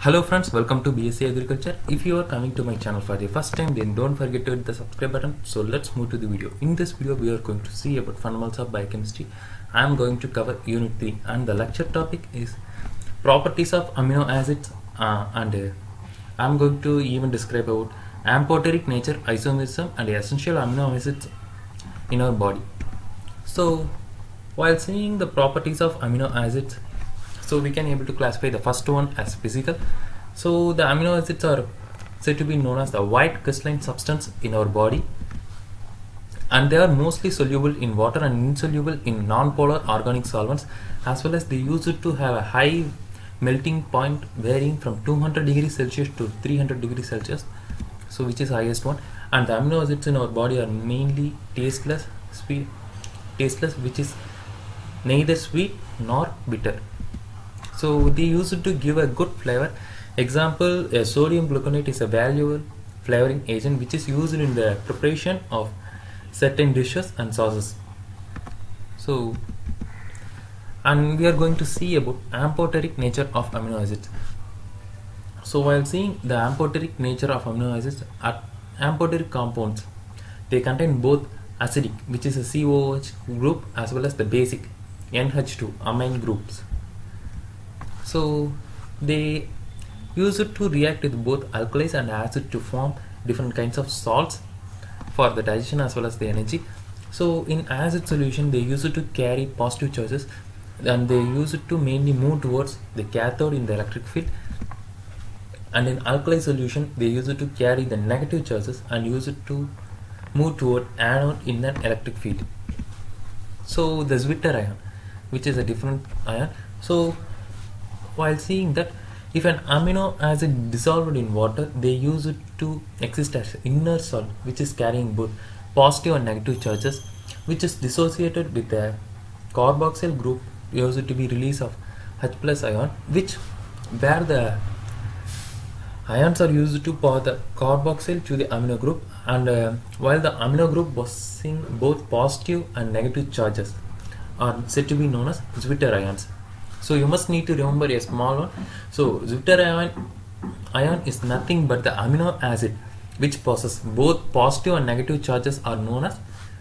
Hello friends, welcome to BSc Agriculture. If you are coming to my channel for the first time, then don't forget to hit the subscribe button. So let's move to the video. In this video, we are going to see about fundamentals of biochemistry. I am going to cover unit 3 and the lecture topic is properties of amino acids and I am going to even describe about amphoteric nature, isomerism and essential amino acids in our body. So while seeing the properties of amino acids, so we can able to classify the first one as physical. So the amino acids are said to be known as the white crystalline substance in our body, and they are mostly soluble in water and insoluble in non-polar organic solvents, as well as they used to have a high melting point varying from 200 degrees Celsius to 300 degrees Celsius, so which is highest one. And the amino acids in our body are mainly tasteless, which is neither sweet nor bitter. So they use it to give a good flavor. Example, a sodium gluconate is a valuable flavoring agent which is used in the preparation of certain dishes and sauces. So, and we are going to see about amphoteric nature of amino acids. So while seeing the amphoteric nature of amino acids, amphoteric compounds, they contain both acidic, which is a COOH group, as well as the basic NH2 amine groups. So they use it to react with both alkalis and acid to form different kinds of salts for the digestion as well as the energy. So in acid solution, they use it to carry positive charges, and they use it to mainly move towards the cathode in the electric field. And in alkali solution, they use it to carry the negative charges and use it to move toward anode in an electric field. So the Zwitter ion, which is a different ion. So while seeing that, if an amino acid dissolved in water, they use it to exist as inner salt, which is carrying both positive and negative charges, which is dissociated with a carboxyl group used to be release of H plus ion, which where the ions are used to pour the carboxyl to the amino group, and while the amino group possessing both positive and negative charges are said to be known as Zwitter ions. So you must need to remember a small one. So Zwitter ion is nothing but the amino acid which possess both positive and negative charges are known as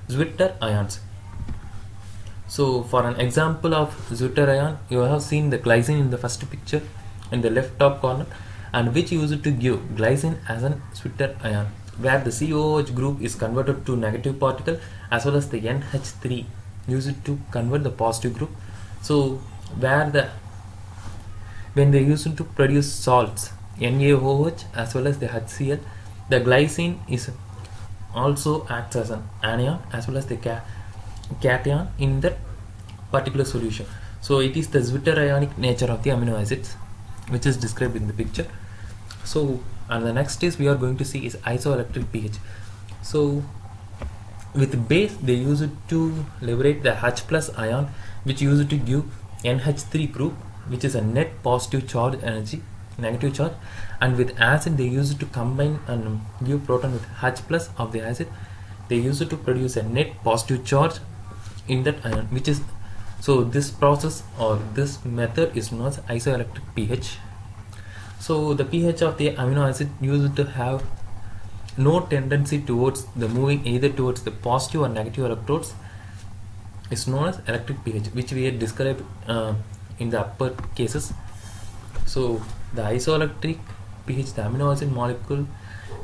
Zwitter ions. So for an example of Zwitter ion, you have seen the glycine in the first picture in the left top corner, and which used to give glycine as an Zwitter ion, where the COOH group is converted to negative particle, as well as the NH3 used to convert the positive group. So where when they use it to produce salts NaOH as well as the HCl, the glycine is also acts as an anion as well as the cation in that particular solution. So it is the Zwitter ionic nature of the amino acids which is described in the picture. So and the next is we are going to see is isoelectric pH. So with base, they use it to liberate the H plus ion, which used to give NH3 group, which is a net positive charge energy, negative charge, and with acid they use it to combine and give proton with H plus of the acid. They use it to produce a net positive charge in that ion, which is, so this process or this method is known as isoelectric pH. So the pH of the amino acid used to have no tendency towards the moving either towards the positive or negative electrodes is known as electric pH, which we had described in the upper cases. So the isoelectric pH, the amino acid molecule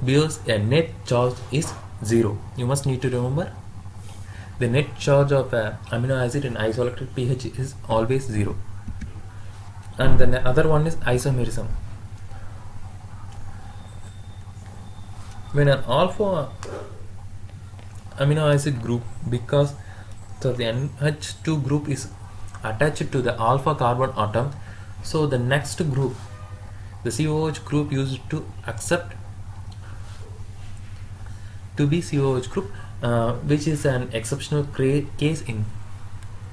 bears a net charge is 0. You must need to remember the net charge of amino acid in isoelectric pH is always 0. And the other one is isomerism. When an alpha amino acid group, because so the NH2 group is attached to the alpha carbon atom, so the next group, the COOH group, used to accept to be COOH group, which is an exceptional case in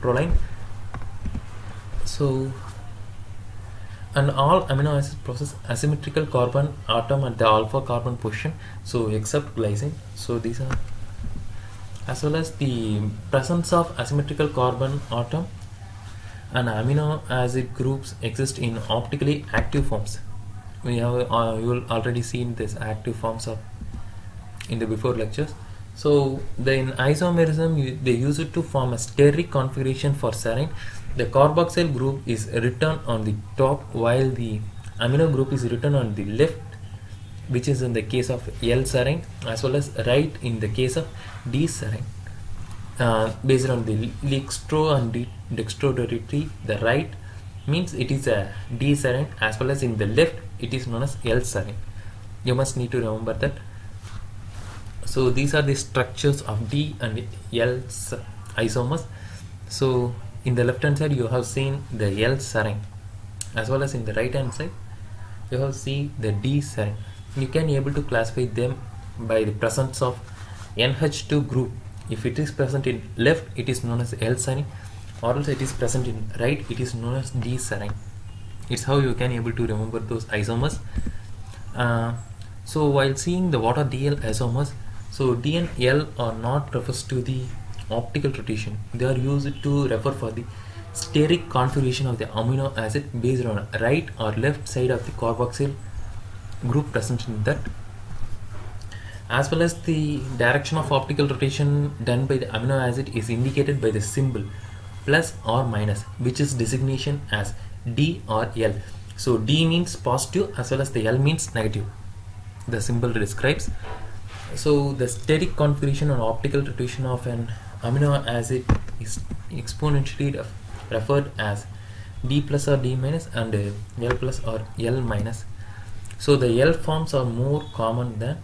proline. So and all amino acids possess asymmetrical carbon atom at the alpha carbon position, so except glycine. So these are, as well as the presence of asymmetrical carbon atom and amino acid groups exist in optically active forms. we have you will already seen this active forms of in the before lectures. So in isomerism, they use it to form a steric configuration for serine. The carboxyl group is written on the top while the amino group is written on the left, which is in the case of L-serine, as well as right in the case of D-serine. Based on the dextro and dextro territory, the right means it is a D-serine, as well as in the left it is known as L-serine. You must need to remember that. So these are the structures of D and L isomers. So in the left hand side you have seen the L-serine, as well as in the right hand side you have seen the D-serine. You can be able to classify them by the presence of NH2 group. If it is present in left, it is known as L-serine, or else it is present in right, it is known as D-serine. It's how you can able to remember those isomers. So while seeing the what are DL isomers, so D and L are not refers to the optical rotation. They are used to refer for the steric configuration of the amino acid based on right or left side of the carboxyl group present in that, as well as the direction of optical rotation done by the amino acid is indicated by the symbol plus or minus, which is designation as D or L. So D means positive as well as the L means negative. The symbol describes. So the steric configuration or optical rotation of an amino acid is exponentially referred as D plus or D minus and L plus or L minus. So the L forms are more common than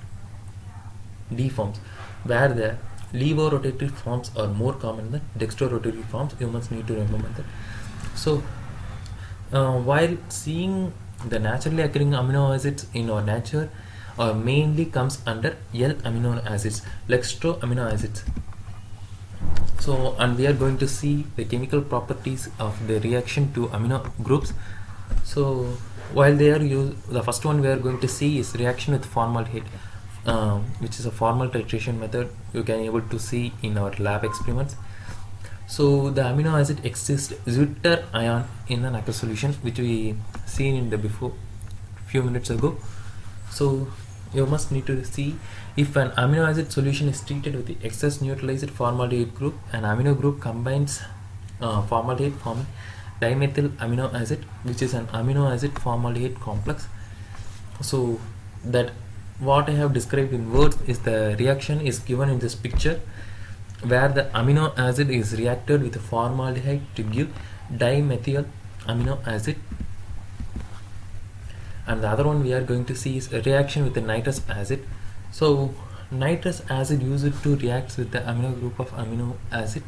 D forms, where the levorotatory forms are more common than dextrorotatory forms. You must need to remember that. So while seeing the naturally occurring amino acids in our nature mainly comes under L amino acids, dextro amino acids. So, and we are going to see the chemical properties of the reaction to amino groups. So while they are used, the first one we are going to see is reaction with formaldehyde, which is a formal titration method you can able to see in our lab experiments. So the amino acid exists zwitter ion in an aqueous solution, which we seen in the before few minutes ago. So you must need to see if an amino acid solution is treated with the excess neutralized formaldehyde group, an amino group combines formaldehyde forming dimethyl amino acid, which is an amino acid formaldehyde complex. So that what I have described in words is the reaction is given in this picture, where the amino acid is reacted with formaldehyde to give dimethyl amino acid, and the other one we are going to see is a reaction with the nitrous acid. So nitrous acid used to react with the amino group of amino acid,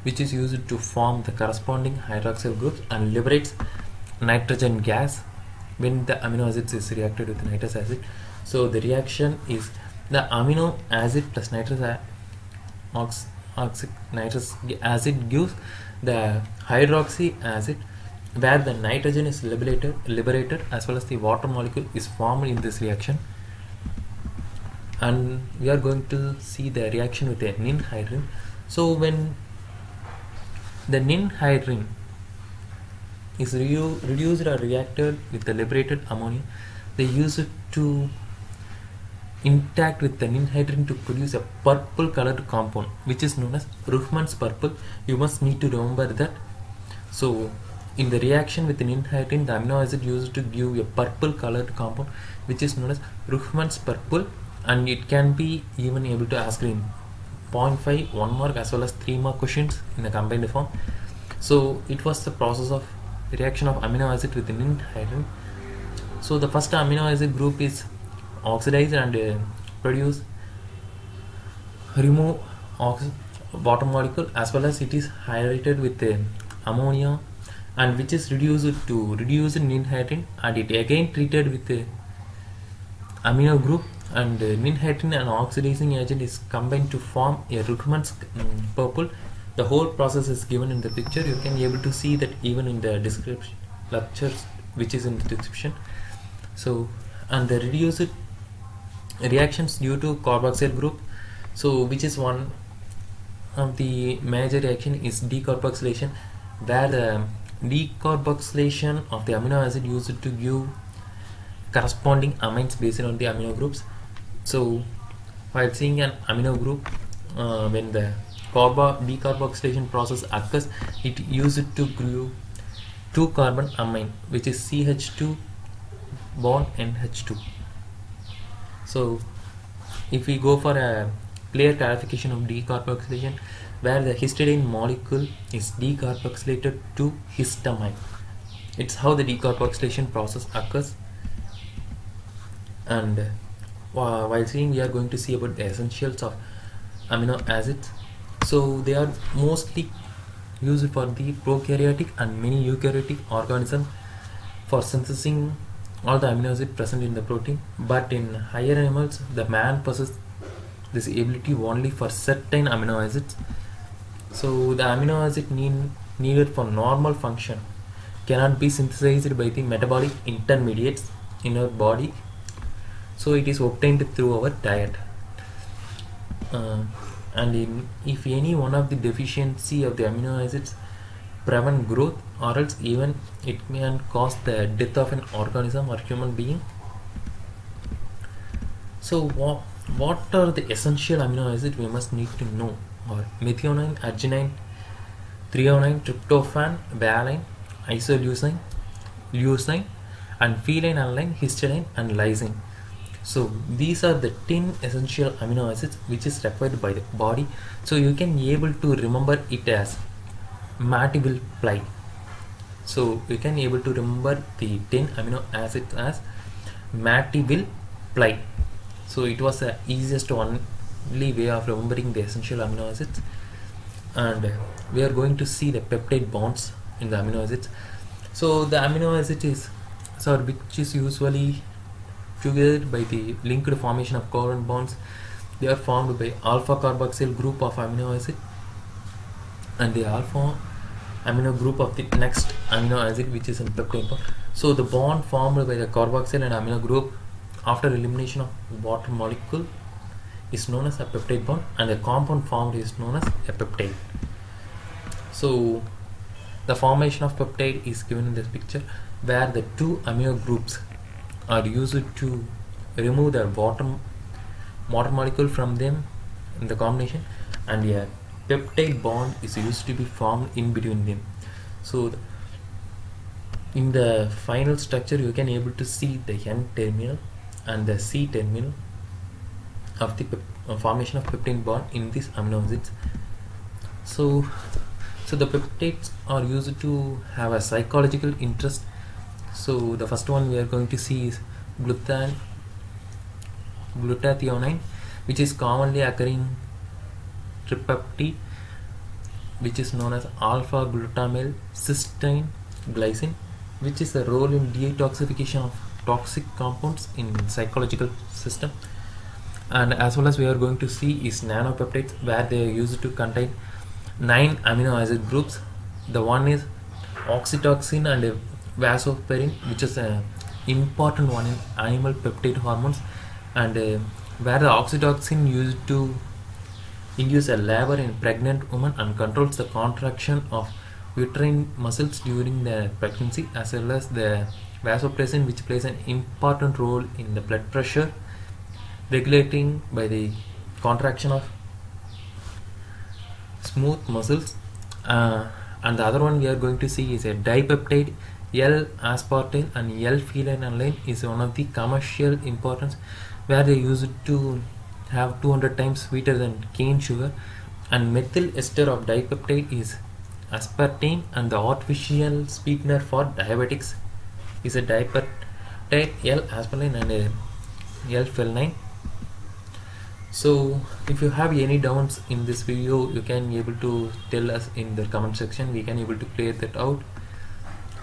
which is used to form the corresponding hydroxyl groups and liberates nitrogen gas when the amino acids is reacted with nitrous acid. So the reaction is the amino acid plus nitrous acid gives the hydroxy acid, where the nitrogen is liberated as well as the water molecule is formed in this reaction. And we are going to see the reaction with the ninhydrin. So when the ninhydrin is reduced or reacted with the liberated ammonia, they use it to interact with the ninhydrin to produce a purple colored compound, which is known as Ruhmann's purple. You must need to remember that. So in the reaction with the ninhydrin, the amino acid used to give a purple colored compound, which is known as Ruhmann's purple, and it can be even able to ask in 0.5, 1 mark as well as 3 mark questions in a combined form. So it was the process of reaction of amino acid with the ninhydrin. So the first amino acid group is oxidized and remove water molecule, as well as it is hydrated with ammonia, and which is reduced to reduced ninhydrin, and it again treated with the amino group, and ninhydrin and oxidizing agent is combined to form a Ruhmann's purple. The whole process is given in the picture. You can be able to see that even in the description lectures, which is in the description. So, and the reduced reactions due to carboxyl group, so which is one of the major reaction is decarboxylation, where the decarboxylation of the amino acid used to give corresponding amines based on the amino groups. So while seeing an amino group, when the decarboxylation process occurs, it uses to grow 2 carbon amine, which is CH2 bond NH2. So if we go for a clear clarification of decarboxylation, where the histidine molecule is decarboxylated to histamine, it's how the decarboxylation process occurs. And while seeing, we are going to see about the essentials of amino acids. So they are mostly used for the prokaryotic and many eukaryotic organisms for synthesizing all the amino acids present in the protein, but in higher animals the man possesses this ability only for certain amino acids. So the amino acid needed for normal function cannot be synthesized by the metabolic intermediates in our body, so it is obtained through our diet. And if any one of the deficiency of the amino acids prevent growth, or else even it can cause the death of an organism or human being. So what are the essential amino acids we must need to know? Or methionine, arginine, threonine, tryptophan, valine, isoleucine, leucine, and phenylalanine, histidine, and lysine. So these are the 10 essential amino acids which is required by the body. So you can be able to remember it as Matt-Will-Pley. So you can be able to remember the 10 amino acids as Matt-Will-Pley. So it was the easiest only way of remembering the essential amino acids. And we are going to see the peptide bonds in the amino acids. So the amino acid is which is usually triggered by the linked formation of covalent bonds. They are formed by alpha carboxyl group of amino acid and the alpha amino group of the next amino acid, which is in peptide bond. So the bond formed by the carboxyl and amino group after elimination of water molecule is known as a peptide bond, and the compound formed is known as a peptide. So the formation of peptide is given in this picture, where the 2 amino groups are used to remove the water molecule from them in the combination, and a peptide bond is used to be formed in between them. So in the final structure you can able to see the N terminal and the C terminal of the formation of peptide bond in these amino acids. So the peptides are used to have a psychological interest. So the first one we are going to see is glutathione, which is commonly occurring tripeptide, which is known as alpha glutamyl cysteine glycine, which is the role in detoxification of toxic compounds in psychological system. And as well as we are going to see is nanopeptides, where they are used to contain 9 amino acid groups. The one is oxytocin and vasopressin, which is an important one in animal peptide hormones, and where the oxytocin used to induce a labor in pregnant woman and controls the contraction of uterine muscles during the pregnancy, as well as the vasopressin, which plays an important role in the blood pressure regulating by the contraction of smooth muscles. And the other one we are going to see is a dipeptide. L-aspartyl and L-phenylalanine is one of the commercial importance, where they use it to have 200 times sweeter than cane sugar. And methyl ester of dipeptide is aspartame, and the artificial sweetener for diabetics is a dipeptide L-aspartame and L-phenylalanine. So if you have any doubts in this video, you can be able to tell us in the comment section. We can able to clear that out.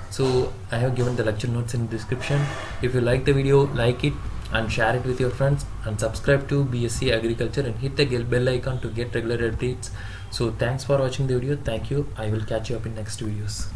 So I have given the lecture notes in the description. If you like the video, like it and share it with your friends, and subscribe to BSc Agriculture and hit the bell icon to get regular updates. So thanks for watching the video. Thank you. I will catch you up in next videos.